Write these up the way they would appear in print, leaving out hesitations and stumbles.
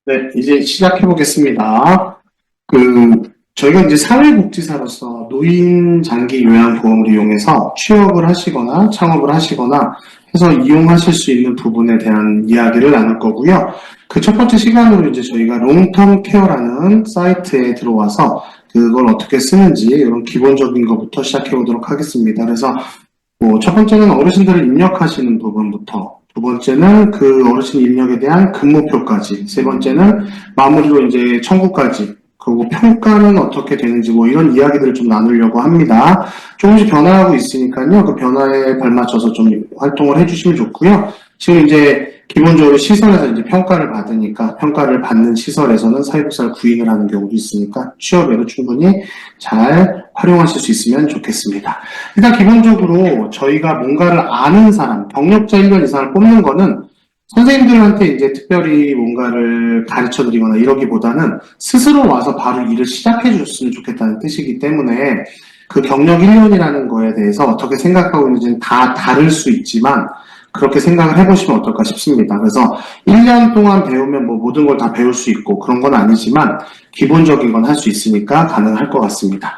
네, 이제 시작해 보겠습니다. 저희가 이제 사회복지사로서 노인 장기 요양보험을 이용해서 취업을 하시거나 창업을 하시거나 해서 이용하실 수 있는 부분에 대한 이야기를 나눌 거고요. 그 첫 번째 시간으로 이제 저희가 롱텀 케어라는 사이트에 들어와서 그걸 어떻게 쓰는지 이런 기본적인 것부터 시작해 보도록 하겠습니다. 그래서 첫 번째는 어르신들을 입력하시는 부분부터, 두 번째는 그 어르신 입력에 대한 근무표까지, 세 번째는 마무리로 이제 청구까지, 그리고 평가는 어떻게 되는지 이런 이야기들을 좀 나누려고 합니다. 조금씩 변화하고 있으니까요. 그 변화에 발맞춰서 좀 활동을 해주시면 좋고요. 지금 이제 기본적으로 시설에서 이제 평가를 받으니까 평가를 받는 시설에서는 사회복지사를 구인을 하는 경우도 있으니까 취업에도 충분히 잘 활용하실 수 있으면 좋겠습니다. 일단 기본적으로 저희가 뭔가를 아는 사람, 경력자 1년 이상을 뽑는 거는 선생님들한테 이제 특별히 뭔가를 가르쳐 드리거나 이러기보다는 스스로 와서 바로 일을 시작해 주셨으면 좋겠다는 뜻이기 때문에 그 경력 1년이라는 거에 대해서 어떻게 생각하고 있는지는 다 다를 수 있지만 그렇게 생각을 해보시면 어떨까 싶습니다. 그래서 1년 동안 배우면 모든 걸 다 배울 수 있고 그런 건 아니지만 기본적인 건 할 수 있으니까 가능할 것 같습니다.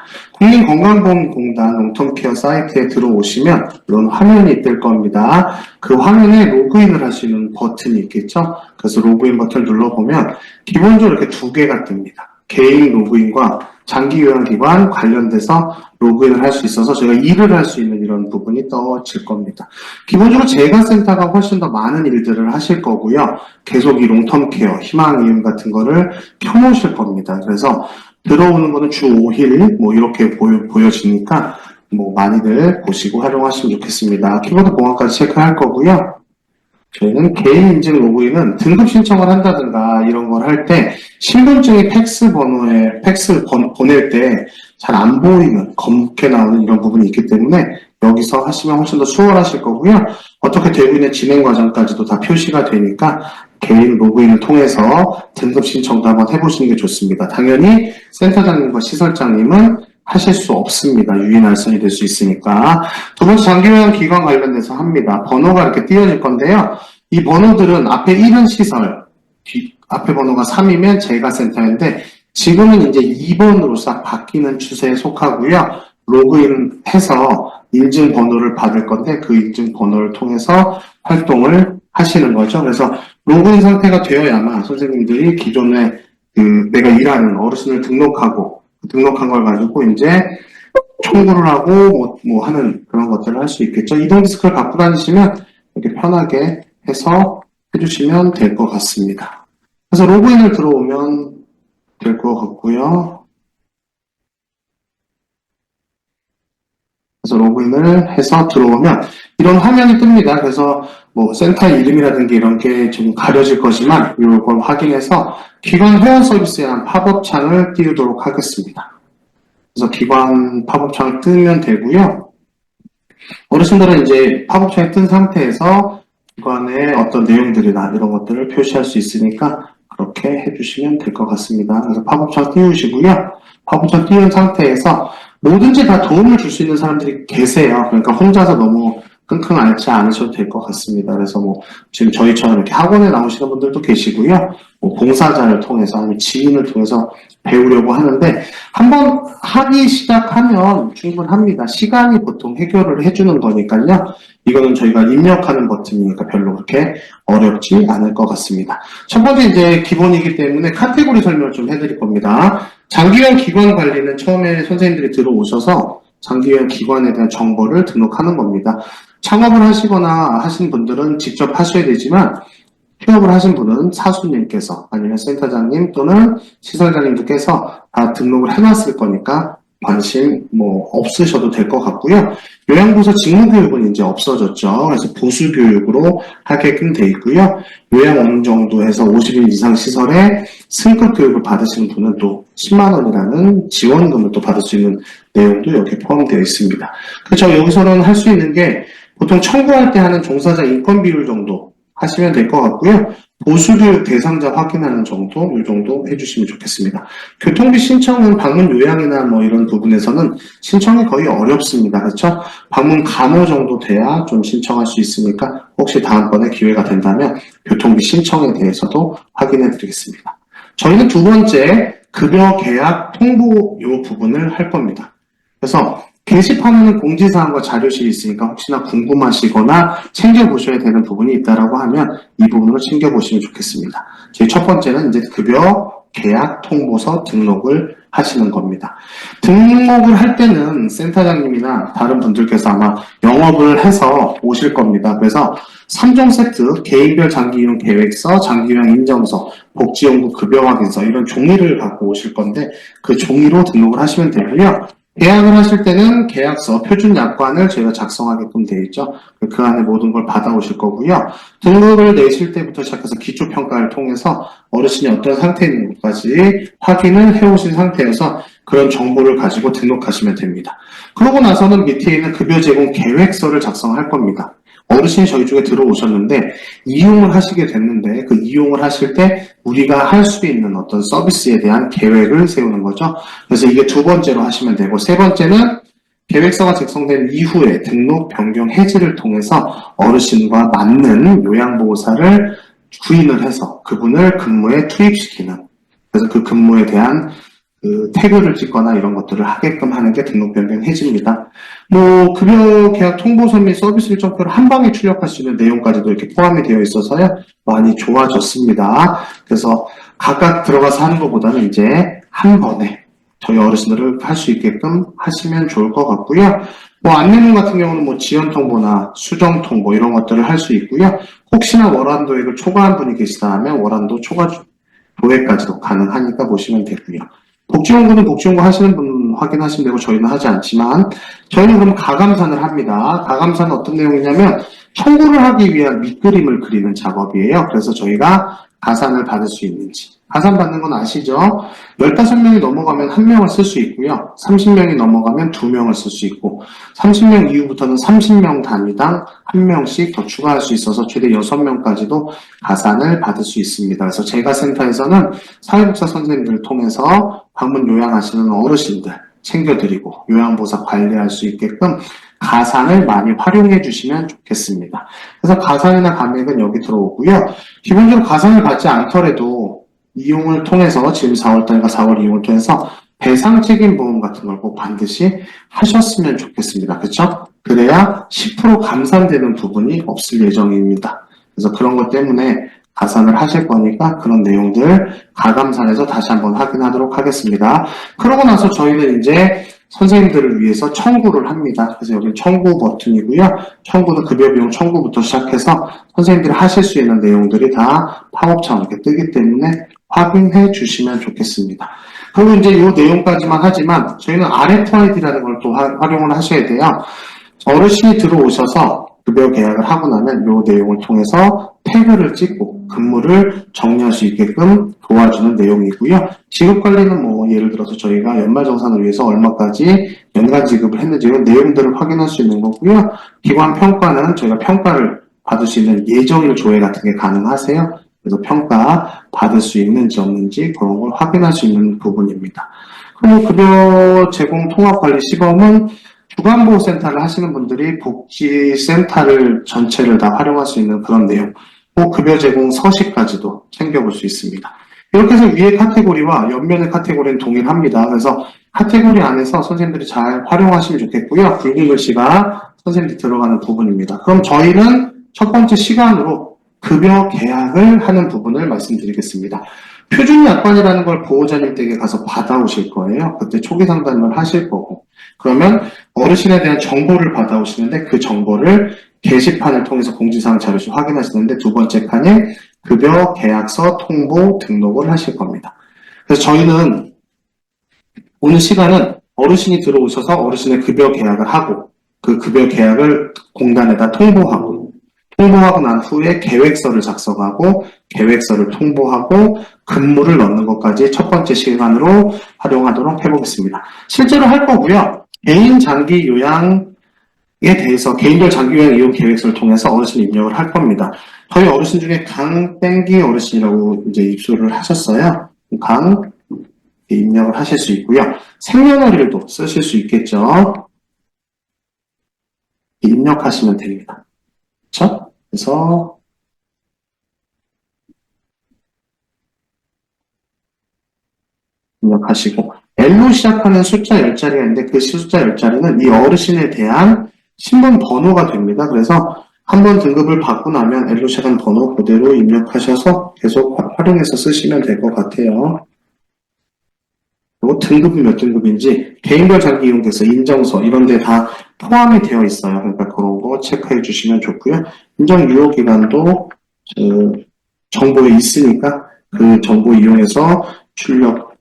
국민건강보험공단 롱텀케어 사이트에 들어오시면 이런 화면이 뜰 겁니다. 그 화면에 로그인을 하시는 버튼이 있겠죠? 그래서 로그인 버튼을 눌러보면 기본적으로 이렇게 두 개가 뜹니다. 개인 로그인과 장기요양기관 관련돼서 로그인을 할 수 있어서 제가 일을 할 수 있는 이런 부분이 떠질 겁니다. 기본적으로 재가센터가 훨씬 더 많은 일들을 하실 거고요. 계속 이 롱텀케어, 희망이음 같은 거를 켜놓으실 겁니다. 그래서 들어오는 거는 주 5일 이렇게 보여지니까 많이들 보시고 활용하시면 좋겠습니다. 키보드 보안까지 체크할 거고요. 저희는 개인 인증 로그인은 등급 신청을 한다든가 이런 걸 할 때 신분증이 팩스 보낼 때 잘 안 보이는 검게 나오는 이런 부분이 있기 때문에 여기서 하시면 훨씬 더 수월하실 거고요. 어떻게 되고 있는 진행 과정까지도 다 표시가 되니까 개인 로그인을 통해서 등급 신청도 한번 해보시는 게 좋습니다. 당연히 센터장님과 시설장님은 하실 수 없습니다. 유인알선이 될 수 있으니까. 두 번째 장기요양 기관 관련돼서 합니다. 번호가 이렇게 띄어질 건데요. 이 번호들은 앞에 1은 시설, 앞에 번호가 3이면 재가센터인데 지금은 이제 2번으로 싹 바뀌는 추세에 속하고요. 로그인해서 인증 번호를 받을 건데 그 인증 번호를 통해서 활동을 하시는 거죠. 그래서 로그인 상태가 되어야만 선생님들이 기존에 내가 일하는 어르신을 등록한 걸 가지고 이제 청구를 하고 하는 그런 것들을 할 수 있겠죠. 이동 디스크를 갖고 다니시면 이렇게 편하게 해서 해주시면 될 것 같습니다. 그래서 로그인을 들어오면 될 것 같고요. 그래서 로그인을 해서 들어오면 이런 화면이 뜹니다. 그래서 센터 이름이라든지 이런 게 좀 가려질 거지만 이걸 확인해서 기관 회원 서비스에 한 팝업 창을 띄우도록 하겠습니다. 그래서 기관 팝업창을 뜨면 되고요. 어르신들은 이제 팝업창이 뜬 상태에서 기관의 어떤 내용들이나 이런 것들을 표시할 수 있으니까 그렇게 해주시면 될 것 같습니다. 그래서 팝업창 띄우시고요. 팝업창 띄운 상태에서 뭐든지 다 도움을 줄 수 있는 사람들이 계세요. 그러니까 혼자서 너무 끙끙 앓지 않으셔도 될 것 같습니다. 그래서 지금 저희처럼 이렇게 학원에 나오시는 분들도 계시고요. 봉사자를 통해서 아니면 지인을 통해서 배우려고 하는데 한번 하기 시작하면 충분합니다. 시간이 보통 해결을 해주는 거니까요. 이거는 저희가 입력하는 버튼이니까 별로 그렇게 어렵지 않을 것 같습니다. 첫 번째 이제 기본이기 때문에 카테고리 설명을 좀 해드릴 겁니다. 장기요양 기관 관리는 처음에 선생님들이 들어오셔서 장기요양 기관에 대한 정보를 등록하는 겁니다. 창업을 하시거나 하신 분들은 직접 하셔야 되지만 취업을 하신 분은 사수님께서 아니면 센터장님 또는 시설장님들께서 다 등록을 해놨을 거니까 관심 없으셔도 될 것 같고요. 요양부서 직무교육은 이제 없어졌죠. 그래서 보수교육으로 하게끔 돼 있고요. 요양 어느 정도 해서 50인 이상 시설에 승급 교육을 받으시는 분은 또 10만 원이라는 지원금을 또 받을 수 있는 내용도 여기 포함되어 있습니다. 그렇죠. 여기서는 할 수 있는 게 보통 청구할 때 하는 종사자 인권 비율 정도 하시면 될 것 같고요. 보수교육 대상자 확인하는 정도, 이 정도 해주시면 좋겠습니다. 교통비 신청은 방문 요양이나 이런 부분에서는 신청이 거의 어렵습니다. 그렇죠? 방문 감호 정도 돼야 좀 신청할 수 있으니까 혹시 다음번에 기회가 된다면 교통비 신청에 대해서도 확인해 드리겠습니다. 저희는 두 번째 급여 계약 통보 요 부분을 할 겁니다. 그래서 게시판에는 공지사항과 자료실이 있으니까 혹시나 궁금하시거나 챙겨보셔야 되는 부분이 있다라고 하면 이 부분을 챙겨보시면 좋겠습니다. 저희 첫 번째는 이제 급여 계약 통보서 등록을 하시는 겁니다. 등록을 할 때는 센터장님이나 다른 분들께서 아마 영업을 해서 오실 겁니다. 그래서 3종 세트, 개인별 장기이용 계획서, 장기요양 인정서, 복지연구 급여 확인서 이런 종이를 갖고 오실 건데 그 종이로 등록을 하시면 되고요. 계약을 하실 때는 계약서, 표준 약관을 저희가 작성하게끔 되어 있죠. 그 안에 모든 걸 받아오실 거고요. 등록을 내실 때부터 시작해서 기초평가를 통해서 어르신이 어떤 상태에 있는지까지 확인을 해오신 상태여서 그런 정보를 가지고 등록하시면 됩니다. 그러고 나서는 밑에 있는 급여 제공 계획서를 작성할 겁니다. 어르신이 저희 쪽에 들어오셨는데 이용을 하시게 됐는데 그 이용을 하실 때 우리가 할 수 있는 어떤 서비스에 대한 계획을 세우는 거죠. 그래서 이게 두 번째로 하시면 되고 세 번째는 계획서가 작성된 이후에 등록 변경 해지를 통해서 어르신과 맞는 요양보호사를 구인을 해서 그분을 근무에 투입시키는 그래서 그 근무에 대한 그 태그를 찍거나 이런 것들을 하게끔 하는 게 등록 변경 해지입니다. 뭐 급여 계약 통보서 및 서비스 일정표를 한 방에 출력할 수 있는 내용까지도 이렇게 포함이 되어 있어서요 많이 좋아졌습니다. 그래서 각각 들어가서 하는 것보다는 이제 한 번에 저희 어르신들을 할 수 있게끔 하시면 좋을 것 같고요. 뭐 안내문 같은 경우는 뭐 지연 통보나 수정 통보 이런 것들을 할 수 있고요. 혹시나 월한 도액을 초과한 분이 계시다 하면 월한도 초과 도액까지도 가능하니까 보시면 되고요. 복지연구는 복지연구 하시는 분 확인하시면 되고 저희는 하지 않지만 저희는 그럼 가감산을 합니다. 가감산은 어떤 내용이냐면 청구를 하기 위한 밑그림을 그리는 작업이에요. 그래서 저희가 가산을 받을 수 있는지 가산 받는 건 아시죠? 15명이 넘어가면 1명을 쓸 수 있고요. 30명이 넘어가면 2명을 쓸 수 있고 30명 이후부터는 30명 단위당 1명씩 더 추가할 수 있어서 최대 6명까지도 가산을 받을 수 있습니다. 그래서 제가 센터에서는 사회복지사 선생님들을 통해서 방문 요양하시는 어르신들 챙겨드리고 요양보호사 관리할 수 있게끔 가산을 많이 활용해 주시면 좋겠습니다. 그래서 가산이나 감액은 여기 들어오고요. 기본적으로 가산을 받지 않더라도 이용을 통해서 지금 4월달과 4월 이용을 통해서 배상 책임 보험 같은 걸 꼭 반드시 하셨으면 좋겠습니다. 그렇죠? 그래야 10% 감산되는 부분이 없을 예정입니다. 그래서 그런 것 때문에 가산을 하실 거니까 그런 내용들 가감산에서 다시 한번 확인하도록 하겠습니다. 그러고 나서 저희는 이제 선생님들을 위해서 청구를 합니다. 그래서 여기 청구 버튼이고요. 청구는 급여 비용 청구부터 시작해서 선생님들이 하실 수 있는 내용들이 다 팝업창 이렇게 뜨기 때문에 확인해 주시면 좋겠습니다. 그리고 이제 이 내용까지만 하지만 저희는 RFID라는 걸 또 활용을 하셔야 돼요. 어르신이 들어오셔서 급여 계약을 하고 나면 이 내용을 통해서 태그를 찍고 근무를 정리할 수 있게끔 도와주는 내용이고요. 지급 관리는 뭐 예를 들어서 저희가 연말정산을 위해서 얼마까지 연간 지급을 했는지 이런 내용들을 확인할 수 있는 거고요. 기관 평가는 저희가 평가를 받을 수 있는 예정일 조회 같은 게 가능하세요. 그래서 평가 받을 수 있는지 없는지 그런 걸 확인할 수 있는 부분입니다. 그리고 급여 제공 통합관리 시범은 주간보호센터를 하시는 분들이 복지센터를 전체를 다 활용할 수 있는 그런 내용, 또 급여 제공 서식까지도 챙겨볼 수 있습니다. 이렇게 해서 위의 카테고리와 옆면의 카테고리는 동일합니다. 그래서 카테고리 안에서 선생님들이 잘 활용하시면 좋겠고요. 굵은 글씨가 선생님들이 들어가는 부분입니다. 그럼 저희는 첫 번째 시간으로 급여 계약을 하는 부분을 말씀드리겠습니다. 표준 약관이라는 걸 보호자님 댁에 가서 받아오실 거예요. 그때 초기 상담을 하실 거고. 그러면 어르신에 대한 정보를 받아오시는데 그 정보를 게시판을 통해서 공지사항 자료실 확인하시는데 두 번째 칸에 급여 계약서 통보 등록을 하실 겁니다. 그래서 저희는 오늘 시간은 어르신이 들어오셔서 어르신의 급여 계약을 하고 그 급여 계약을 공단에다 통보하고 난 후에 계획서를 작성하고 계획서를 통보하고 근무를 넣는 것까지 첫 번째 시간으로 활용하도록 해보겠습니다. 실제로 할 거고요. 개인 장기 요양에 대해서 개인별 장기 요양 이용 계획서를 통해서 어르신 입력을 할 겁니다. 저희 어르신 중에 강땡기 어르신이라고 이제 입소를 하셨어요. 강 입력을 하실 수 있고요. 생년월일도 쓰실 수 있겠죠. 입력하시면 됩니다. 그렇죠? 그래서 입력하시고, L로 시작하는 숫자 10자리가 있는데 그 숫자 10자리는 이 어르신에 대한 신분 번호가 됩니다. 그래서 한번 등급을 받고 나면 L로 시작하는 번호 그대로 입력하셔서 계속 활용해서 쓰시면 될 것 같아요. 그리고 등급은 몇 등급인지 개인별 장기 이용돼서 인정서 이런 데 다 포함이 되어 있어요. 그러니까 그런 거 체크해 주시면 좋고요. 인정 유효 기간도 정보에 있으니까 그 정보 이용해서 출력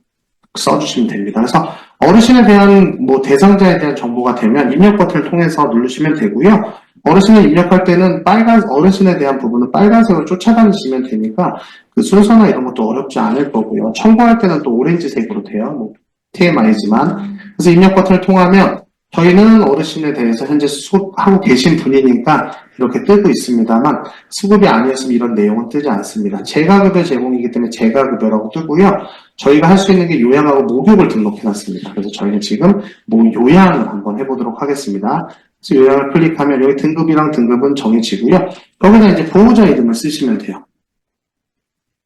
써주시면 됩니다. 그래서 어르신에 대한 대상자에 대한 정보가 되면 입력 버튼을 통해서 누르시면 되고요. 어르신을 입력할 때는 어르신에 대한 부분은 빨간색으로 쫓아다니시면 되니까 그 순서나 이런 것도 어렵지 않을 거고요. 첨부할 때는 또 오렌지색으로 돼요. TMI지만. 그래서 입력 버튼을 통하면 저희는 어르신에 대해서 현재 수급하고 계신 분이니까 이렇게 뜨고 있습니다만 수급이 아니었으면 이런 내용은 뜨지 않습니다. 재가급여 제공이기 때문에 재가급여라고 뜨고요. 저희가 할 수 있는 게 요양하고 목욕을 등록해놨습니다. 그래서 저희는 지금 요양을 한번 해보도록 하겠습니다. 그래서 요양을 클릭하면 여기 등급이랑 등급은 정해지고요. 여기다 이제 보호자 이름을 쓰시면 돼요.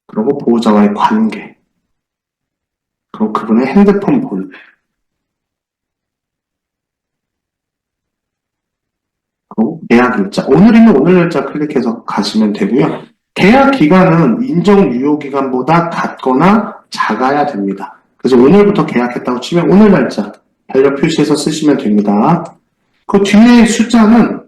그리고 보호자와의 관계, 그리고 그분의 핸드폰 번호, 그리고 계약 일자, 오늘이면 오늘 날짜 클릭해서 가시면 되고요. 계약 기간은 인정 유효 기간보다 같거나 작아야 됩니다. 그래서 오늘부터 계약했다고 치면 오늘 날짜 달력 표시해서 쓰시면 됩니다. 그 뒤에 숫자는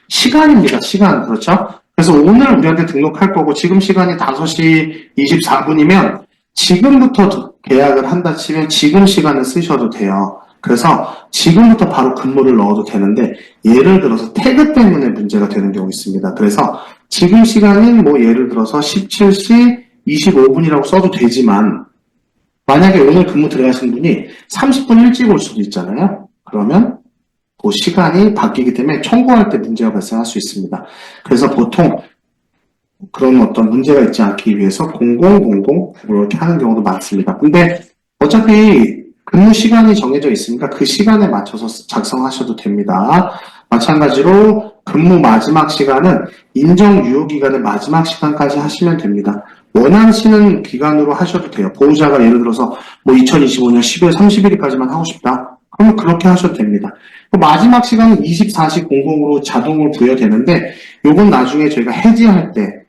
시간입니다. 시간. 그렇죠? 그래서 오늘 우리한테 등록할 거고 지금 시간이 5시 24분이면 지금부터 계약을 한다 치면 지금 시간을 쓰셔도 돼요. 그래서 지금부터 바로 근무를 넣어도 되는데 예를 들어서 태그 때문에 문제가 되는 경우 있습니다. 그래서 지금 시간이 예를 들어서 17시 25분이라고 써도 되지만 만약에 오늘 근무 들어가신 분이 30분 일찍 올 수도 있잖아요. 그러면 그 시간이 바뀌기 때문에 청구할 때 문제가 발생할 수 있습니다. 그래서 보통 그런 어떤 문제가 있지 않기 위해서 0000 이렇게 하는 경우도 많습니다. 근데 어차피 근무 시간이 정해져 있으니까 그 시간에 맞춰서 작성하셔도 됩니다. 마찬가지로 근무 마지막 시간은 인정 유효 기간의 마지막 시간까지 하시면 됩니다. 원하시는 기간으로 하셔도 돼요. 보호자가 예를 들어서 2025년 12월 31일까지만 하고 싶다. 그러면 그렇게 하셔도 됩니다. 마지막 시간은 24시 00으로 자동으로 부여되는데 요건 나중에 저희가 해지할 때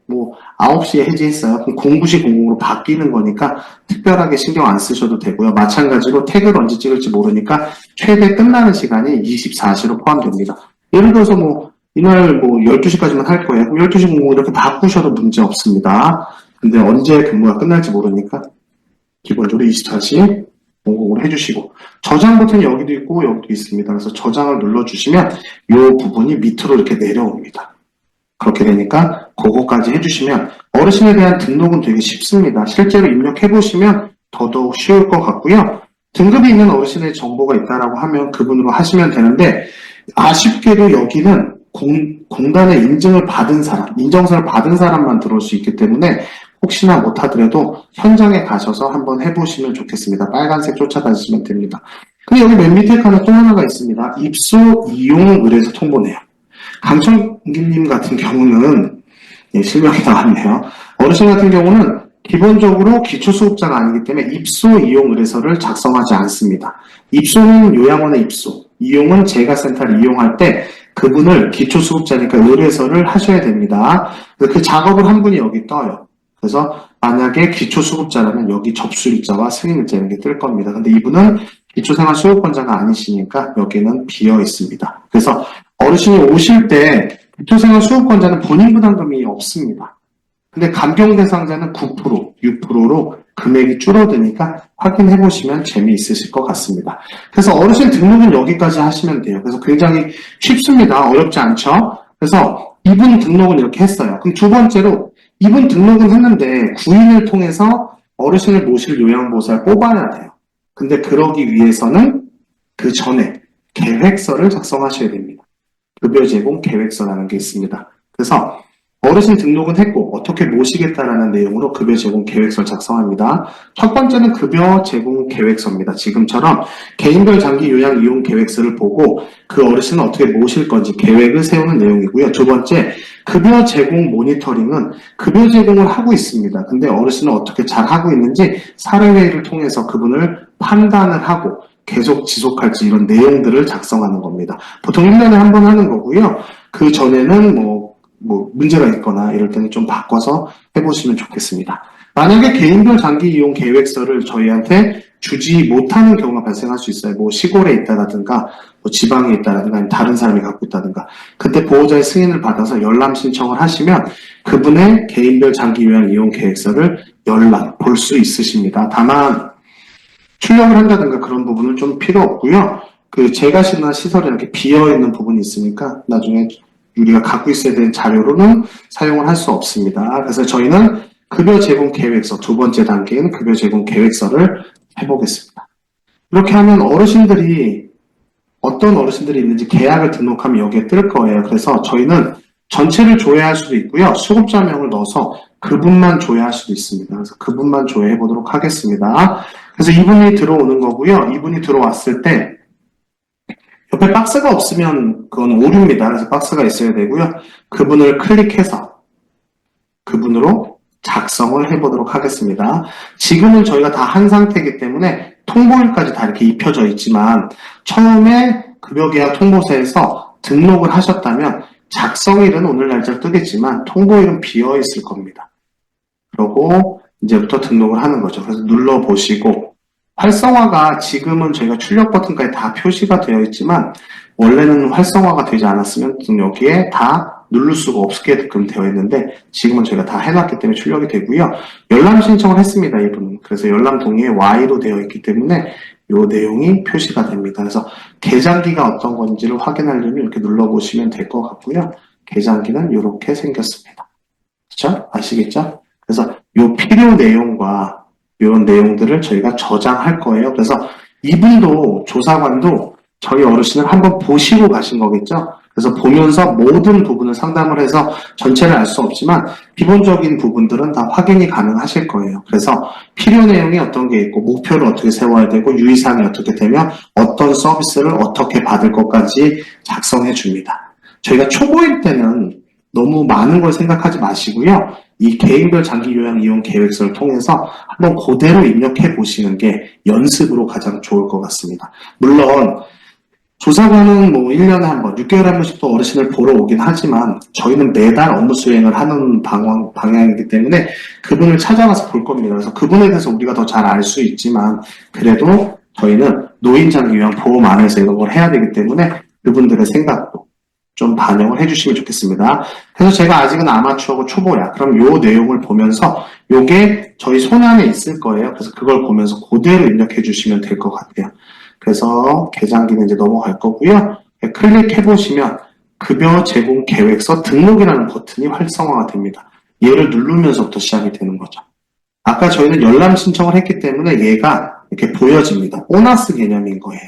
9시에 해지했어요. 그럼 09시 00으로 바뀌는 거니까 특별하게 신경 안 쓰셔도 되고요. 마찬가지로 태그를 언제 찍을지 모르니까 최대 끝나는 시간이 24시로 포함됩니다. 예를 들어서 이날 12시까지만 할 거예요. 그럼 12시 00 이렇게 바꾸셔도 문제 없습니다. 근데 언제 근무가 끝날지 모르니까 기본적으로 24시 00으로 해주시고 저장 버튼이 여기도 있고 여기도 있습니다. 그래서 저장을 눌러주시면 이 부분이 밑으로 이렇게 내려옵니다. 그렇게 되니까 그거까지 해주시면 어르신에 대한 등록은 되게 쉽습니다. 실제로 입력해보시면 더더욱 쉬울 것 같고요. 등급이 있는 어르신의 정보가 있다라고 하면 그분으로 하시면 되는데 아쉽게도 여기는 공단의 인증을 받은 사람, 인정서를 받은 사람만 들어올 수 있기 때문에 혹시나 못하더라도 현장에 가셔서 한번 해보시면 좋겠습니다. 빨간색 쫓아다니시면 됩니다. 근데 여기 맨 밑에 칸에 또 하나가 있습니다. 입소 이용 의뢰서 통보네요. 강청기님 같은 경우는 실명이 나왔네요. 어르신 같은 경우는 기본적으로 기초수급자가 아니기 때문에 입소 이용 의뢰서를 작성하지 않습니다. 입소는 요양원의 입소, 이용은 재가센터를 이용할 때 그분을 기초수급자니까 의뢰서를 하셔야 됩니다. 그 작업을 한 분이 여기 떠요. 그래서 만약에 기초수급자라면 여기 접수일자와 승인일자 이런 게 뜰 겁니다. 근데 이분은 기초생활수급권자가 아니시니까 여기는 비어 있습니다. 그래서 어르신이 오실 때 기초생활수급권자는 본인부담금이 없습니다. 근데 감경 대상자는 9%, 6%로 금액이 줄어드니까 확인해 보시면 재미있으실 것 같습니다. 그래서 어르신 등록은 여기까지 하시면 돼요. 그래서 굉장히 쉽습니다. 어렵지 않죠? 그래서 이분 등록은 이렇게 했어요. 그럼 두 번째로 이분 등록은 했는데 구인을 통해서 어르신을 모실 요양보호사를 뽑아야 돼요. 근데 그러기 위해서는 그 전에 계획서를 작성하셔야 됩니다. 급여 제공 계획서라는 게 있습니다. 그래서 어르신 등록은 했고 어떻게 모시겠다라는 내용으로 급여 제공 계획서를 작성합니다. 첫 번째는 급여 제공 계획서입니다. 지금처럼 개인별 장기 요양 이용 계획서를 보고 그 어르신을 어떻게 모실 건지 계획을 세우는 내용이고요. 두 번째, 급여 제공 모니터링은 급여 제공을 하고 있습니다. 근데 어르신은 어떻게 잘 하고 있는지 사례회의를 통해서 그분을 판단을 하고 계속 지속할지 이런 내용들을 작성하는 겁니다. 보통 1년에 한 번 하는 거고요. 그 전에는 문제가 있거나 이럴 때는 좀 바꿔서 해보시면 좋겠습니다. 만약에 개인별 장기 이용 계획서를 저희한테 주지 못하는 경우가 발생할 수 있어요. 시골에 있다든가, 지방에 있다든가, 아니면 다른 사람이 갖고 있다든가. 그때 보호자의 승인을 받아서 열람 신청을 하시면 그분의 개인별 장기 요양 이용 계획서를 볼 수 있으십니다. 다만, 출력을 한다든가 그런 부분은 좀 필요 없고요. 제가 쓰는 시설에 이렇게 비어있는 부분이 있으니까 나중에 우리가 갖고 있어야 되는 자료로는 사용을 할 수 없습니다. 그래서 저희는 급여 제공 계획서, 두 번째 단계인 급여 제공 계획서를 해보겠습니다. 이렇게 하면 어떤 어르신들이 있는지 계약을 등록하면 여기에 뜰 거예요. 그래서 저희는 전체를 조회할 수도 있고요. 수급자명을 넣어서 그분만 조회할 수도 있습니다. 그래서 그분만 조회해 보도록 하겠습니다. 그래서 이분이 들어오는 거고요. 이분이 들어왔을 때 옆에 박스가 없으면 그건 오류입니다. 그래서 박스가 있어야 되고요. 그분을 클릭해서 그분으로 작성을 해보도록 하겠습니다. 지금은 저희가 다 한 상태이기 때문에 통보일까지 다 이렇게 입혀져 있지만 처음에 급여계약 통보서에서 등록을 하셨다면 작성일은 오늘 날짜 뜨겠지만 통보일은 비어 있을 겁니다. 그러고 이제부터 등록을 하는 거죠. 그래서 눌러보시고 활성화가 지금은 저희가 출력 버튼까지 다 표시가 되어 있지만 원래는 활성화가 되지 않았으면 여기에 다 누를 수가 없게끔 되어 있는데 지금은 저희가 다 해놨기 때문에 출력이 되고요. 열람 신청을 했습니다. 이분은. 그래서 열람 동의에 Y로 되어 있기 때문에 이 내용이 표시가 됩니다. 그래서 계장기가 어떤 건지를 확인하려면 이렇게 눌러보시면 될 것 같고요. 계장기는 이렇게 생겼습니다. 그렇죠? 아시겠죠? 그래서 이 필요 내용과 이런 내용들을 저희가 저장할 거예요. 그래서 이분도 조사관도 저희 어르신을 한번 보시고 가신 거겠죠. 그래서 보면서 모든 부분을 상담을 해서 전체를 알 수 없지만 기본적인 부분들은 다 확인이 가능하실 거예요. 그래서 필요 내용이 어떤 게 있고 목표를 어떻게 세워야 되고 유의사항이 어떻게 되면 어떤 서비스를 어떻게 받을 것까지 작성해 줍니다. 저희가 초보일 때는 너무 많은 걸 생각하지 마시고요. 이 개인별 장기 요양 이용 계획서를 통해서 한번 그대로 입력해 보시는 게 연습으로 가장 좋을 것 같습니다. 물론 조사관은 1년에 한 번, 6개월에 한 번씩 또 어르신을 보러 오긴 하지만 저희는 매달 업무 수행을 하는 방향이기 때문에 그분을 찾아가서 볼 겁니다. 그래서 그분에 대해서 우리가 더 잘 알 수 있지만 그래도 저희는 노인장기 요양 보험 안에서 이런 걸 해야 되기 때문에 그분들의 생각도 좀 반영을 해주시면 좋겠습니다. 그래서 제가 아직은 아마추어고 초보야. 그럼 요 내용을 보면서 요게 저희 손안에 있을 거예요. 그래서 그걸 보면서 그대로 입력해 주시면 될 것 같아요. 그래서 계장기는 이제 넘어갈 거고요. 클릭해 보시면 급여 제공 계획서 등록이라는 버튼이 활성화가 됩니다. 얘를 누르면서부터 시작이 되는 거죠. 아까 저희는 열람 신청을 했기 때문에 얘가 이렇게 보여집니다. 보너스 개념인 거예요.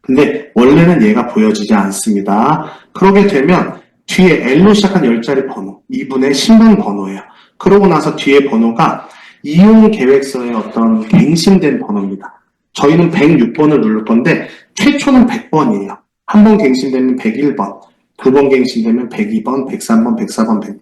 근데 원래는 얘가 보여지지 않습니다. 그러게 되면 뒤에 L로 시작한 10자리 번호, 이분의 신분 번호예요. 그러고 나서 뒤에 번호가 이용 계획서의 어떤 갱신된 번호입니다. 저희는 106번을 누를 건데 최초는 100번이에요. 한 번 갱신되면 101번, 두 번 갱신되면 102번, 103번, 104번,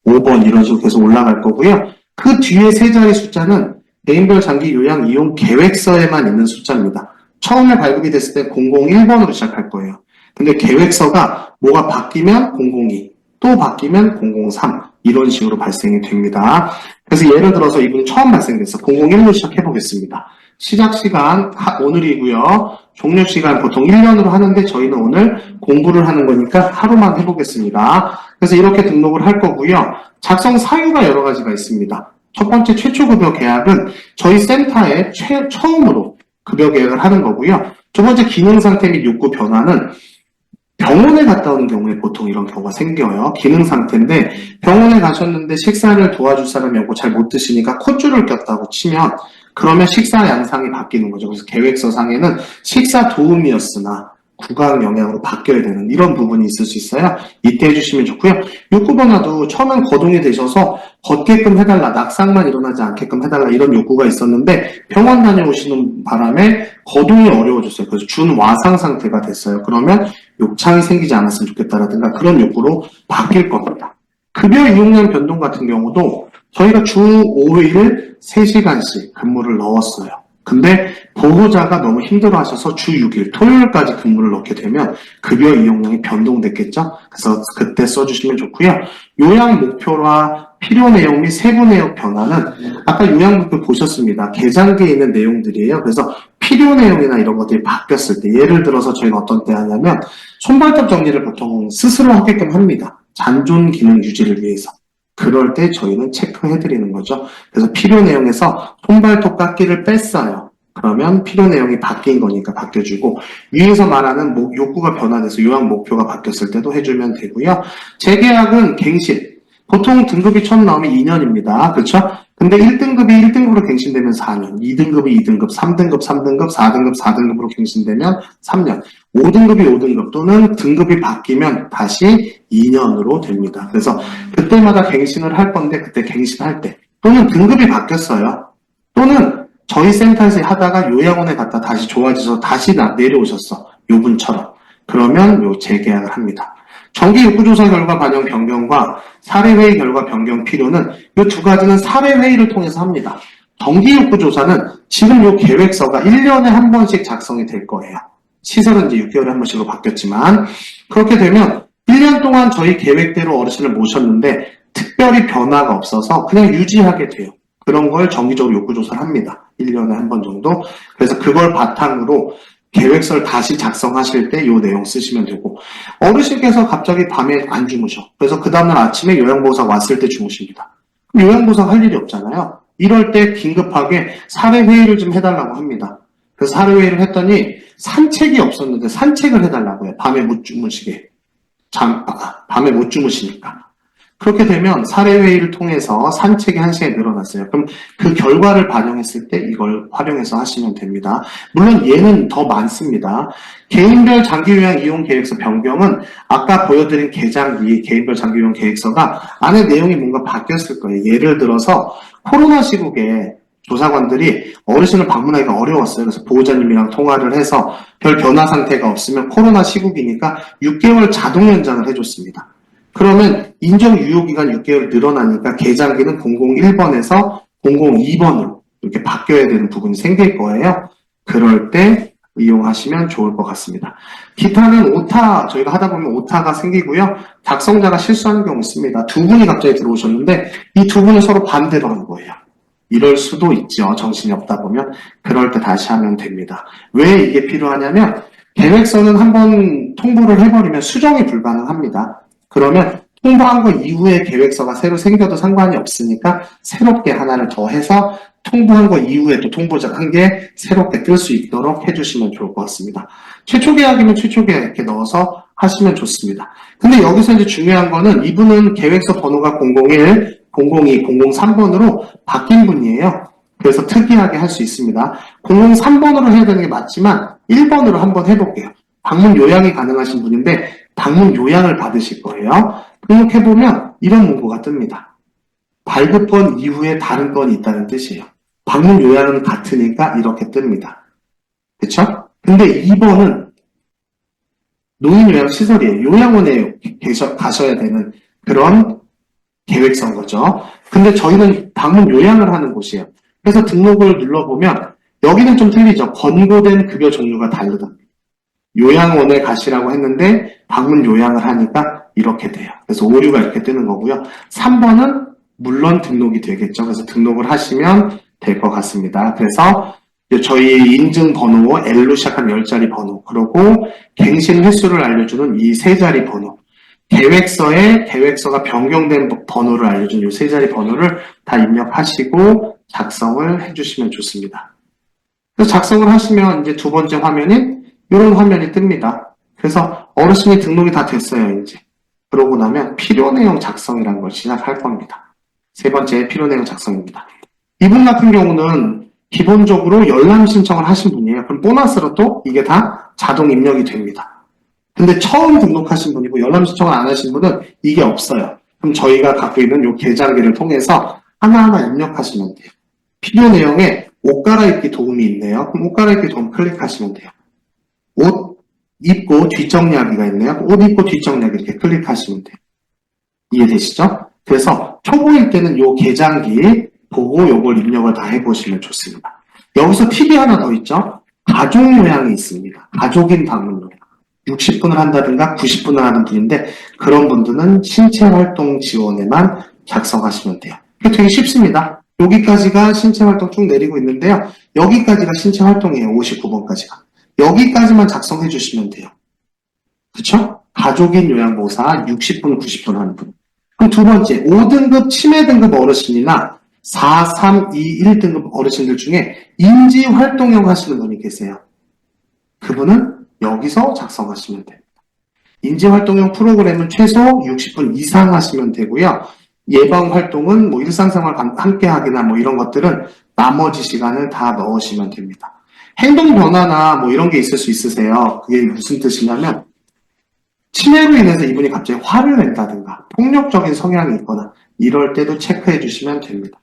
105번 이런 식으로 계속 올라갈 거고요. 그 뒤에 세 자리 숫자는 개인별 장기 요양 이용 계획서에만 있는 숫자입니다. 처음에 발급이 됐을 때 001번으로 시작할 거예요. 근데 계획서가 뭐가 바뀌면 002, 또 바뀌면 003 이런 식으로 발생이 됩니다. 그래서 예를 들어서 이분이 처음 발생됐어. 001로 시작해 보겠습니다. 시작 시간 오늘이고요. 종료 시간 보통 1년으로 하는데 저희는 오늘 공부를 하는 거니까 하루만 해보겠습니다. 그래서 이렇게 등록을 할 거고요. 작성 사유가 여러 가지가 있습니다. 첫 번째 최초급여 계약은 저희 센터에 처음으로 급여 계약을 하는 거고요. 두 번째 기능 상태 및 욕구 변화는 병원에 갔다 오는 경우에 보통 이런 경우가 생겨요. 기능 상태인데 병원에 가셨는데 식사를 도와줄 사람이 없고 잘 못 드시니까 콧줄을 꼈다고 치면 그러면 식사 양상이 바뀌는 거죠. 그래서 계획서 상에는 식사 도움이었으나 구강 영양으로 바뀌어야 되는 이런 부분이 있을 수 있어요. 이때 해주시면 좋고요. 욕구 변화도 처음엔 거동이 되셔서 걷게끔 해달라, 낙상만 일어나지 않게끔 해달라 이런 욕구가 있었는데 병원 다녀오시는 바람에 거동이 어려워졌어요. 그래서 준와상 상태가 됐어요. 그러면 욕창이 생기지 않았으면 좋겠다라든가 그런 욕구로 바뀔 겁니다. 급여 이용량 변동 같은 경우도 저희가 주 5일 3시간씩 근무를 넣었어요. 근데 보호자가 너무 힘들어하셔서 주 6일 토요일까지 근무를 넣게 되면 급여 이용량이 변동됐겠죠. 그래서 그때 써주시면 좋고요. 요양 목표와 필요 내용 및 세부 내역 변화는 아까 요양 목표 보셨습니다. 계장기에 있는 내용들이에요. 그래서 필요 내용이나 이런 것들이 바뀌었을 때 예를 들어서 저희가 어떤 때 하냐면 손발톱 정리를 보통 스스로 하게끔 합니다. 잔존 기능 유지를 위해서. 그럴 때 저희는 체크해드리는 거죠. 그래서 필요 내용에서 손발톱 깎기를 뺐어요. 그러면 필요 내용이 바뀐 거니까 바뀌어주고 위에서 말하는 욕구가 변화돼서 요양 목표가 바뀌었을 때도 해주면 되고요. 재계약은 갱신. 보통 등급이 처음 나오면 2년입니다. 그렇죠? 근데 1등급이 1등급으로 갱신되면 4년, 2등급이 2등급, 3등급, 3등급, 4등급, 4등급으로 갱신되면 3년, 5등급이 5등급 또는 등급이 바뀌면 다시 2년으로 됩니다. 그래서 그때마다 갱신을 할 건데 그때 갱신할 때 또는 등급이 바뀌었어요. 또는 저희 센터에서 하다가 요양원에 갔다 다시 좋아져서 다시 내려오셨어. 요분처럼. 그러면 요 재계약을 합니다. 정기 욕구조사 결과 반영 변경과 사례회의 결과 변경 필요는 이 두 가지는 사례회의를 통해서 합니다. 정기 욕구조사는 지금 이 계획서가 1년에 한 번씩 작성이 될 거예요. 시설은 이제 6개월에 한 번씩으로 바뀌었지만 그렇게 되면 1년 동안 저희 계획대로 어르신을 모셨는데 특별히 변화가 없어서 그냥 유지하게 돼요. 그런 걸 정기적으로 욕구조사를 합니다. 1년에 한 번 정도. 그래서 그걸 바탕으로 계획서를 다시 작성하실 때 이 내용 쓰시면 되고 어르신께서 갑자기 밤에 안 주무셔. 그래서 그 다음날 아침에 요양보호사 왔을 때 주무십니다. 요양보호사가 할 일이 없잖아요. 이럴 때 긴급하게 사례회의를 좀 해달라고 합니다. 그래서 사례회의를 했더니 산책이 없었는데 산책을 해달라고 해요. 밤에 못 주무시게. 밤에 못 주무시니까. 그렇게 되면 사례회의를 통해서 산책이 1시간이 늘어났어요. 그럼 그 결과를 반영했을 때 이걸 활용해서 하시면 됩니다. 물론 얘는 더 많습니다. 개인별 장기요양 이용 계획서 변경은 아까 보여드린 개장기 개인별 장기요양 계획서가 안에 내용이 뭔가 바뀌었을 거예요. 예를 들어서 코로나 시국에 조사관들이 어르신을 방문하기가 어려웠어요. 그래서 보호자님이랑 통화를 해서 별 변화 상태가 없으면 코로나 시국이니까 6개월 자동 연장을 해줬습니다. 그러면 인정 유효기간 6개월 늘어나니까 계장기는 001번에서 002번으로 이렇게 바뀌어야 되는 부분이 생길 거예요. 그럴 때 이용하시면 좋을 것 같습니다. 기타는 오타, 저희가 하다 보면 오타가 생기고요. 작성자가 실수하는 경우 있습니다. 두 분이 갑자기 들어오셨는데 이 두 분은 서로 반대로 하는 거예요. 이럴 수도 있죠. 정신이 없다 보면. 그럴 때 다시 하면 됩니다. 왜 이게 필요하냐면 계획서는 한번 통보를 해버리면 수정이 불가능합니다. 그러면 통보한 거 이후에 계획서가 새로 생겨도 상관이 없으니까 새롭게 하나를 더 해서 통보한 거 이후에 또 통보자 한 개 새롭게 뜰 수 있도록 해주시면 좋을 것 같습니다. 최초 계약이면 최초 계약 이렇게 넣어서 하시면 좋습니다. 근데 여기서 이제 중요한 거는 이분은 계획서 번호가 001, 002, 003번으로 바뀐 분이에요. 그래서 특이하게 할 수 있습니다. 003번으로 해야 되는 게 맞지만 1번으로 한번 해볼게요. 방문 요양이 가능하신 분인데 방문 요양을 받으실 거예요. 등록해보면 이런 문구가 뜹니다. 발급건 이후에 다른 건이 있다는 뜻이에요. 방문 요양은 같으니까 이렇게 뜹니다. 그쵸? 근데 2번은 노인요양시설이에요. 요양원에 가셔야 되는 그런 계획서인 거죠. 근데 저희는 방문 요양을 하는 곳이에요. 그래서 등록을 눌러보면 여기는 좀 틀리죠. 권고된 급여 종류가 다르다. 요양원에 가시라고 했는데 방문 요양을 하니까 이렇게 돼요. 그래서 오류가 이렇게 뜨는 거고요. 3번은 물론 등록이 되겠죠. 그래서 등록을 하시면 될 것 같습니다. 그래서 저희 인증번호, L로 시작한 10자리 번호, 그리고 갱신 횟수를 알려주는 이 3자리 번호, 계획서가 변경된 번호를 알려준 이 3자리 번호를 다 입력하시고 작성을 해주시면 좋습니다. 그래서 작성을 하시면 이제 두 번째 화면인 이런 화면이 뜹니다. 그래서 어르신이 등록이 다 됐어요, 이제. 그러고 나면 필요 내용 작성이라는 걸 시작할 겁니다. 세 번째 필요 내용 작성입니다. 이분 같은 경우는 기본적으로 열람 신청을 하신 분이에요. 그럼 보너스로 또 이게 다 자동 입력이 됩니다. 근데 처음 등록하신 분이고 열람 신청을 안 하신 분은 이게 없어요. 그럼 저희가 갖고 있는 이 계장기를 통해서 하나하나 입력하시면 돼요. 필요 내용에 옷 갈아입기 도움이 있네요. 그럼 옷 갈아입기 도움 클릭하시면 돼요. 옷 입고 뒷정리하기가 있네요. 옷 입고 뒷정리하기 이렇게 클릭하시면 돼요. 이해되시죠? 그래서 초보일 때는 이 계장기 보고 요걸 입력을 다 해보시면 좋습니다. 여기서 팁이 하나 더 있죠? 가족 요양이 있습니다. 가족인 방문 요양. 60분을 한다든가 90분을 하는 분인데 그런 분들은 신체활동 지원에만 작성하시면 돼요. 이게 되게 쉽습니다. 여기까지가 신체활동 쭉 내리고 있는데요. 여기까지가 신체활동이에요. 59번까지가. 여기까지만 작성해 주시면 돼요. 그쵸? 가족인 요양보호사 60분, 90분 하는 분. 그럼 두 번째, 5등급 치매 등급 어르신이나 4, 3, 2, 1등급 어르신들 중에 인지활동형 하시는 분이 계세요. 그분은 여기서 작성하시면 됩니다. 인지활동형 프로그램은 최소 60분 이상 하시면 되고요. 예방활동은 뭐 일상생활 함께 하기나 뭐 이런 것들은 나머지 시간을 다 넣으시면 됩니다. 행동 변화나 뭐 이런 게 있을 수 있으세요. 그게 무슨 뜻이냐면 치매로 인해서 이분이 갑자기 화를 낸다든가 폭력적인 성향이 있거나 이럴 때도 체크해 주시면 됩니다.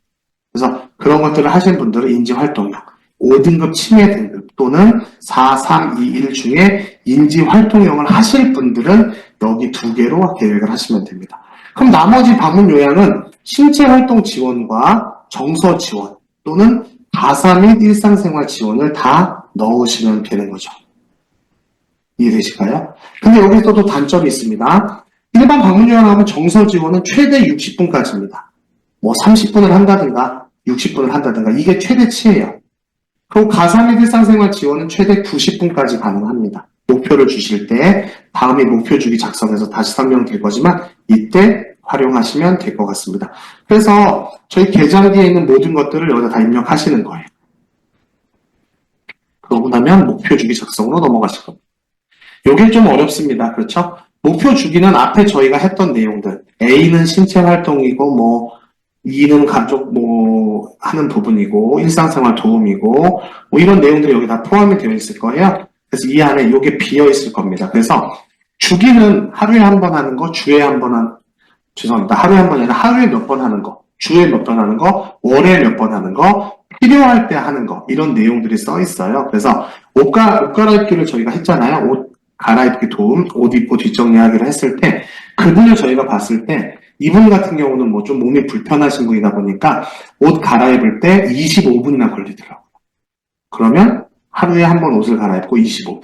그래서 그런 것들을 하신 분들은 인지활동형 5등급 치매 등급 또는 4, 3, 2, 1 중에 인지활동형을 하실 분들은 여기 두 개로 계획을 하시면 됩니다. 그럼 나머지 방문 요양은 신체활동 지원과 정서 지원 또는 가사 및 일상생활 지원을 다 넣으시면 되는 거죠. 이해되실까요? 근데 여기서도 단점이 있습니다. 일반 방문 요양하면 정서 지원은 최대 60분까지입니다. 뭐 30분을 한다든가 60분을 한다든가 이게 최대치예요. 그리고 가사 및 일상생활 지원은 최대 90분까지 가능합니다. 목표를 주실 때 다음에 목표 주기 작성해서 다시 설명드릴 거지만 이때 활용하시면 될 것 같습니다. 그래서 저희 계장기에 있는 모든 것들을 여기다 다 입력하시는 거예요. 그러고 나면 목표 주기 작성으로 넘어가실 겁니다. 이게 좀 어렵습니다. 그렇죠? 목표 주기는 앞에 저희가 했던 내용들 A는 신체 활동이고 뭐 E는 가족 뭐 하는 부분이고 일상생활 도움이고 뭐 이런 내용들이 여기 다 포함이 되어 있을 거예요. 그래서 이 안에 이게 비어 있을 겁니다. 그래서 주기는 하루에 한 번 하는 거, 주에 한 번 죄송합니다. 하루에 한 번이 아니라 하루에 몇 번 하는 거, 주에 몇 번 하는 거, 월에 몇 번 하는 거, 필요할 때 하는 거 이런 내용들이 써 있어요. 그래서 옷 갈아입기를 저희가 했잖아요. 옷 갈아입기 도움, 옷 입고 뒷정리하기를 했을 때 그분을 저희가 봤을 때 이분 같은 경우는 뭐 좀 몸이 불편하신 분이다 보니까 옷 갈아입을 때 25분이나 걸리더라고요. 그러면 하루에 한 번 옷을 갈아입고 25분.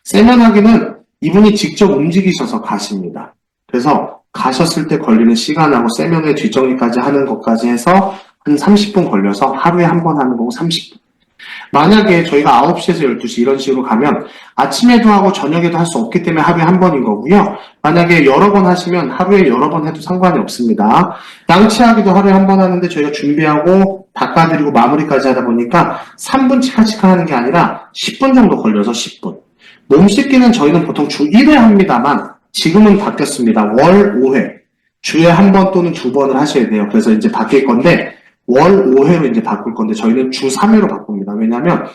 세면하기는 이분이 직접 움직이셔서 가십니다. 그래서 가셨을 때 걸리는 시간하고 세면의 뒷정리까지 하는 것까지 해서 한 30분 걸려서 하루에 한 번 하는 거고 30분. 만약에 저희가 9시에서 12시 이런 식으로 가면 아침에도 하고 저녁에도 할 수 없기 때문에 하루에 한 번인 거고요. 만약에 여러 번 하시면 하루에 여러 번 해도 상관이 없습니다. 양치하기도 하루에 한 번 하는데 저희가 준비하고 닦아드리고 마무리까지 하다 보니까 3분 치카치카 하는 게 아니라 10분 정도 걸려서 10분. 몸 씻기는 저희는 보통 주 1회 합니다만 지금은 바뀌었습니다. 월 5회. 주에 한 번 또는 두 번을 하셔야 돼요. 그래서 이제 바뀔 건데 월 5회로 이제 바꿀 건데 저희는 주 3회로 바꿉니다. 왜냐하면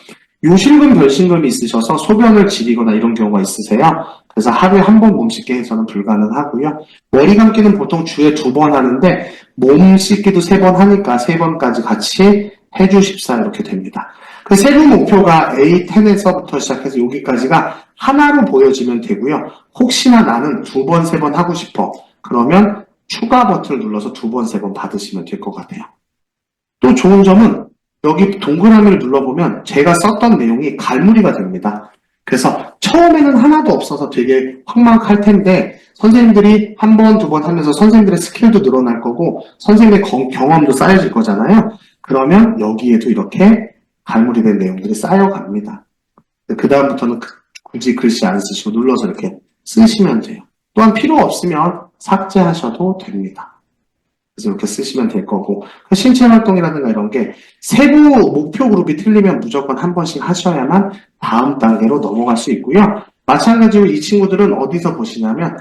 요실금 별실금이 있으셔서 소변을 지리거나 이런 경우가 있으세요. 그래서 하루에 한 번 몸 씻기 해서는 불가능하고요. 머리 감기는 보통 주에 2번 하는데 몸 씻기도 3번 하니까 3번까지 같이 해주십사 이렇게 됩니다. 그 세부 목표가 A10에서부터 시작해서 여기까지가 하나로 보여지면 되고요. 혹시나 나는 2번, 3번 하고 싶어. 그러면 추가 버튼을 눌러서 2번, 3번 받으시면 될 것 같아요. 또 좋은 점은 여기 동그라미를 눌러보면 제가 썼던 내용이 갈무리가 됩니다. 그래서 처음에는 하나도 없어서 되게 황망할 텐데 선생님들이 한 번, 두 번 하면서 선생님들의 스킬도 늘어날 거고 선생님의 경험도 쌓여질 거잖아요. 그러면 여기에도 이렇게 갈무리된 내용들이 쌓여갑니다. 그 다음부터는 굳이 글씨 안 쓰시고 눌러서 이렇게 쓰시면 돼요. 또한 필요 없으면 삭제하셔도 됩니다. 그래서 이렇게 쓰시면 될 거고 신체 활동이라든가 이런 게 세부 목표 그룹이 틀리면 무조건 한 번씩 하셔야만 다음 단계로 넘어갈 수 있고요. 마찬가지로 이 친구들은 어디서 보시냐면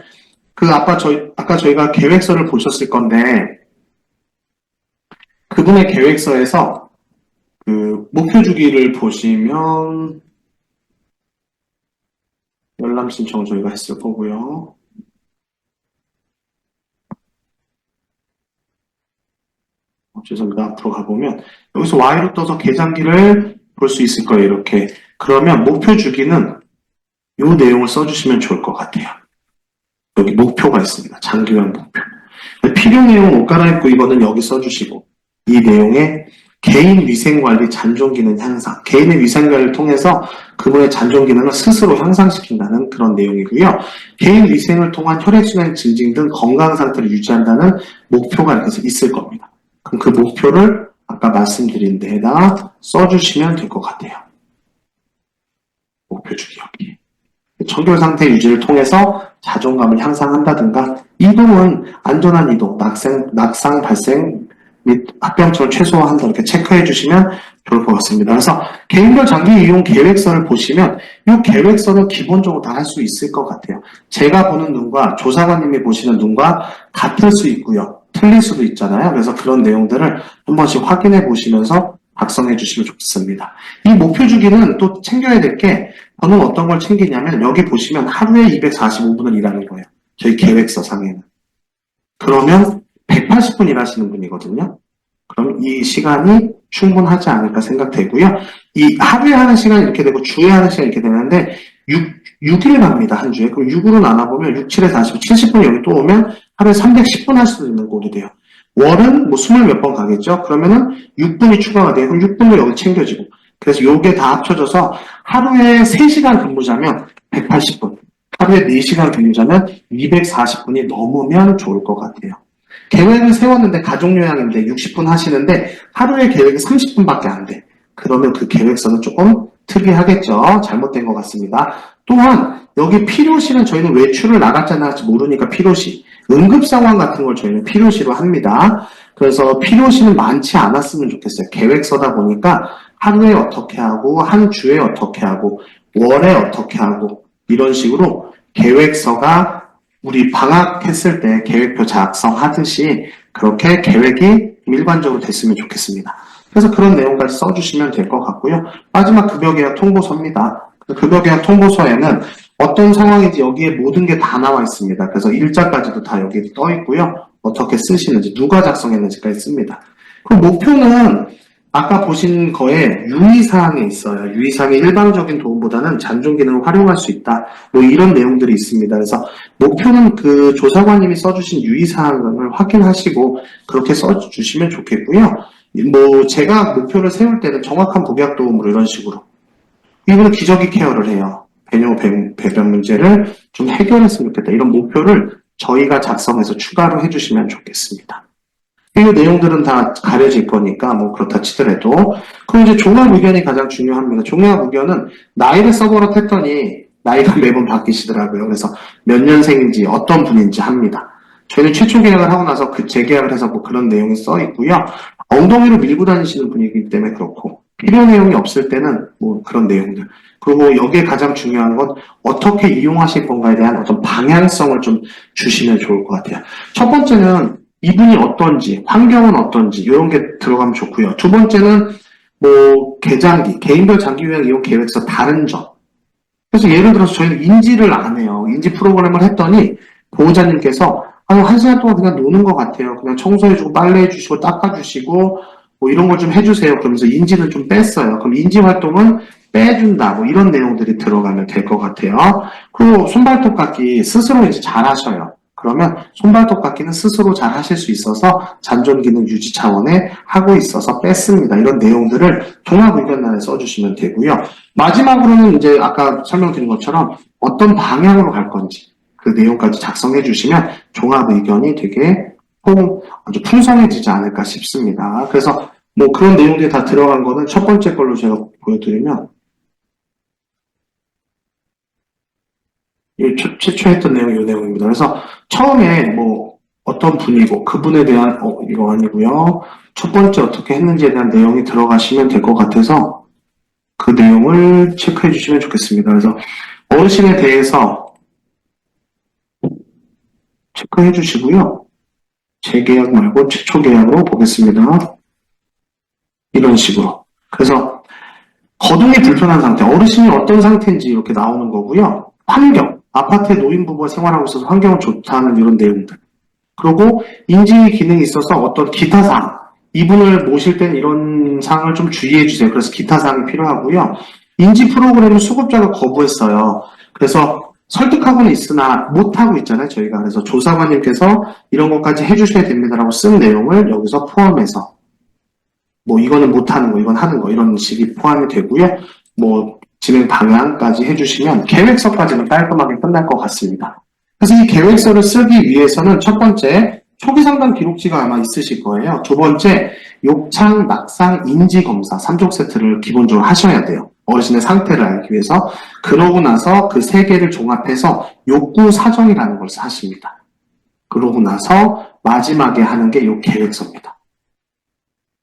아까 저희가 계획서를 보셨을 건데 그분의 계획서에서 그 목표 주기를 보시면 열람 신청을 저희가 했을 거고요. 죄송합니다. 앞으로 가보면 여기서 Y로 떠서 계산기를 볼 수 있을 거예요. 이렇게. 그러면 목표 주기는 이 내용을 써주시면 좋을 것 같아요. 여기 목표가 있습니다. 장기요약 목표. 필요 내용 못 갈아입고 이거는 여기 써주시고 이 내용에 개인 위생관리 잔존기능 향상, 개인의 위생관리를 통해서 그분의 잔존기능을 스스로 향상시킨다는 그런 내용이고요. 개인 위생을 통한 혈액순환 증진 등 건강 상태를 유지한다는 목표가 이렇게 있을 겁니다. 그럼 그 목표를 아까 말씀드린 데에다 써주시면 될 것 같아요. 목표 주기 여기. 청결 상태 유지를 통해서 자존감을 향상한다든가 이동은 안전한 이동, 낙상 발생 및 합병증을 최소화한다 이렇게 체크해 주시면 좋을 것 같습니다. 그래서 개인별 장기 이용 계획서를 보시면 이 계획서는 기본적으로 다 할 수 있을 것 같아요. 제가 보는 눈과 조사관님이 보시는 눈과 같을 수 있고요. 틀릴 수도 있잖아요. 그래서 그런 내용들을 한 번씩 확인해 보시면서 작성해 주시면 좋습니다. 이 목표 주기는 또 챙겨야 될 게 저는 어떤 걸 챙기냐면 여기 보시면 하루에 245분을 일하는 거예요. 저희 계획서 상에는. 그러면 180분 일하시는 분이거든요. 그럼 이 시간이 충분하지 않을까 생각되고요. 이 하루에 하는 시간이 이렇게 되고 주에 하는 시간이 이렇게 되는데 6일 갑니다. 한 주에. 그럼 6으로 나눠보면 6, 7에 40, 70분 여기 또 오면 하루에 310분 할 수도 있는 꼴이 돼요. 월은 뭐 20 몇 번 가겠죠? 그러면은 6분이 추가가 돼요. 그럼 6분도 여기 챙겨지고. 그래서 요게 다 합쳐져서 하루에 3시간 근무자면 180분. 하루에 4시간 근무자면 240분이 넘으면 좋을 것 같아요. 계획을 세웠는데 가족요양인데 60분 하시는데 하루에 계획이 30분밖에 안 돼. 그러면 그 계획서는 조금 특이하겠죠. 잘못된 것 같습니다. 또한 여기 필요시는 저희는 외출을 나갈지 안 나갈지 모르니까 필요시. 응급상황 같은 걸 저희는 필요시로 합니다. 그래서 필요시는 많지 않았으면 좋겠어요. 계획서다 보니까 하루에 어떻게 하고 한 주에 어떻게 하고 월에 어떻게 하고 이런 식으로 계획서가 우리 방학했을 때 계획표 작성하듯이 그렇게 계획이 일관적으로 됐으면 좋겠습니다. 그래서 그런 내용까지 써주시면 될 것 같고요. 마지막 급여계약 통보서입니다. 급여계약 통보서에는 어떤 상황인지 여기에 모든 게 다 나와 있습니다. 그래서 일자까지도 다 여기에 떠 있고요. 어떻게 쓰시는지, 누가 작성했는지까지 씁니다. 그 목표는 아까 보신 거에 유의사항에 있어요. 유의사항이 일방적인 도움보다는 잔존기능을 활용할 수 있다. 뭐 이런 내용들이 있습니다. 그래서 목표는 그 조사관님이 써주신 유의사항을 확인하시고 그렇게 써주시면 좋겠고요. 뭐 제가 목표를 세울 때는 정확한 복약 도움으로 이런 식으로 이분은 기저귀 케어를 해요. 배변 문제를 좀 해결했으면 좋겠다. 이런 목표를 저희가 작성해서 추가로 해주시면 좋겠습니다. 이 내용들은 다 가려질 거니까 뭐 그렇다 치더라도 그럼 이제 종합 의견이 가장 중요합니다. 종합 의견은 나이를 써버릇했더니 나이가 매번 바뀌시더라고요. 그래서 몇 년생인지 어떤 분인지 합니다. 저희는 최초 계약을 하고 나서 그 재계약을 해서 뭐 그런 내용이 써 있고요. 엉덩이로 밀고 다니시는 분이기 때문에 그렇고 필요 내용이 없을 때는 뭐 그런 내용들. 그리고 여기에 가장 중요한 건 어떻게 이용하실 건가에 대한 어떤 방향성을 좀 주시면 좋을 것 같아요. 첫 번째는 이분이 어떤지, 환경은 어떤지 이런 게 들어가면 좋고요. 두 번째는 뭐 개장기, 개인별 장기요양 이용 계획서 다른 점. 그래서 예를 들어서 저희는 인지를 안 해요. 인지 프로그램을 했더니 보호자님께서 한 시간 동안 그냥 노는 것 같아요. 그냥 청소해주고 빨래해주시고 닦아주시고 뭐 이런 걸 좀 해주세요. 그러면서 인지는 좀 뺐어요. 그럼 인지 활동은 빼준다. 뭐 이런 내용들이 들어가면 될 것 같아요. 그리고 손발톱 깎기 스스로 이제 잘 하셔요. 그러면 손발톱 깎기는 스스로 잘 하실 수 있어서 잔존기능 유지 차원에 하고 있어서 뺐습니다. 이런 내용들을 종합의견란에 써주시면 되고요. 마지막으로는 이제 아까 설명드린 것처럼 어떤 방향으로 갈 건지 그 내용까지 작성해 주시면 종합의견이 되게 아주 풍성해지지 않을까 싶습니다. 그래서 뭐 그런 내용들이 다 들어간 거는 첫 번째 걸로 제가 보여드리면 최초 했던 내용이 이 내용입니다. 그래서 처음에 뭐 어떤 분이고 그분에 대한 이거 아니고요. 첫 번째 어떻게 했는지에 대한 내용이 들어가시면 될 것 같아서 그 내용을 체크해 주시면 좋겠습니다. 그래서 어르신에 대해서 체크해 주시고요. 재계약 말고 최초 계약으로 보겠습니다. 이런 식으로. 그래서 거동이 불편한 상태, 어르신이 어떤 상태인지 이렇게 나오는 거고요. 환경, 아파트에 노인부부가 생활하고 있어서 환경은 좋다는 이런 내용들. 그리고 인지 기능이 있어서 어떤 기타 사항, 이분을 모실 때는 이런 사항을 좀 주의해 주세요. 그래서 기타 사항이 필요하고요. 인지 프로그램을 수급자가 거부했어요. 그래서 설득하고는 있으나 못하고 있잖아요, 저희가. 그래서 조사관님께서 이런 것까지 해주셔야 됩니다라고 쓴 내용을 여기서 포함해서 뭐 이거는 못하는 거, 이건 하는 거 이런 식이 포함이 되고요. 뭐 진행 방향까지 해주시면 계획서까지는 깔끔하게 끝날 것 같습니다. 그래서 이 계획서를 쓰기 위해서는 첫 번째 초기 상담 기록지가 아마 있으실 거예요. 두 번째 욕창, 낙상, 인지 검사 3종 세트를 기본적으로 하셔야 돼요. 어르신의 상태를 알기 위해서. 그러고 나서 그 세 개를 종합해서 욕구 사정이라는 걸 하십니다. 그러고 나서 마지막에 하는 게 이 계획서입니다.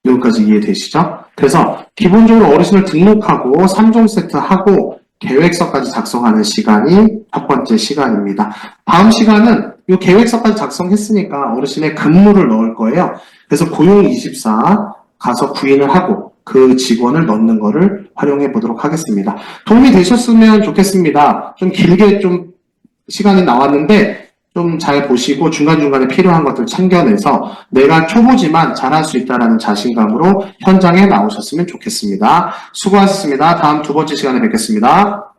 여기까지 이해되시죠? 그래서 기본적으로 어르신을 등록하고 3종 세트하고 계획서까지 작성하는 시간이 첫 번째 시간입니다. 다음 시간은 이 계획서까지 작성했으니까 어르신의 근무를 넣을 거예요. 그래서 고용24 가서 구인을 하고 그 직원을 넣는 거를 활용해 보도록 하겠습니다. 도움이 되셨으면 좋겠습니다. 좀 길게 좀 시간이 나왔는데 좀 잘 보시고 중간중간에 필요한 것들 챙겨내서 내가 초보지만 잘할 수 있다는 자신감으로 현장에 나오셨으면 좋겠습니다. 수고하셨습니다. 다음 두 번째 시간에 뵙겠습니다.